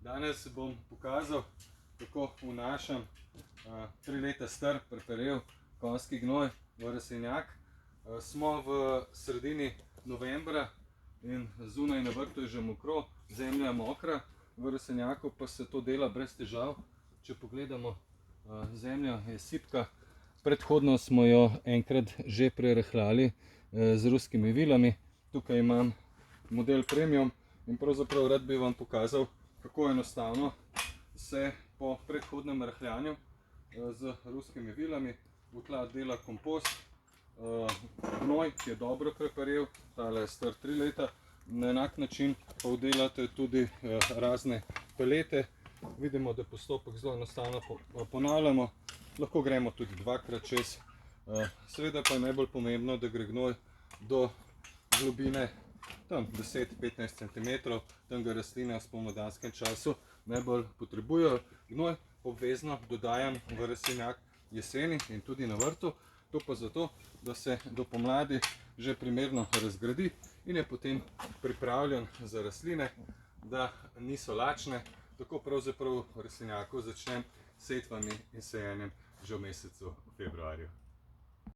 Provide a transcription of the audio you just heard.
Danes bom pokazal, kako vnašam 3 leta star preperel konjski gnoj v rastlinjak. Smo v sredini novembra in zunaj na vrtu je že mokro, zemlja je mokra, v rastlinjaku pa se to dela brez težav. Če pogledamo, zemlja je sipka. Predhodno smo jo enkrat že prerahljali z ruskimi vilami. Tukaj imam model Premium in pravzaprav rad bi vam pokazal, kako enostavno se po predhodnem rahljanju z ruskimi vilami v tla dela kompost. Gnoj, ki je dobro preperel, tale je star 3 leta. Na enak način pa vdelate tudi razne pelete. Vidimo, da postopek zelo enostavno ponavljamo. Lahko gremo tudi dvakrat čez. Seveda pa je najbolj pomembno, da gre gnoj do globine tam 10-15 cm, tam ga rastline v spomladanskem času najbolj potrebujejo. Gnoj obvezno dodajam v rastlinjak jeseni in tudi na vrtu. To pa zato, da se do pomladi že primerno razgradi in je potem pripravljen za rastline, da niso lačne. Tako pravzaprav v rastlinjaku začnem s setvami in sajenjem že v mesecu februarju.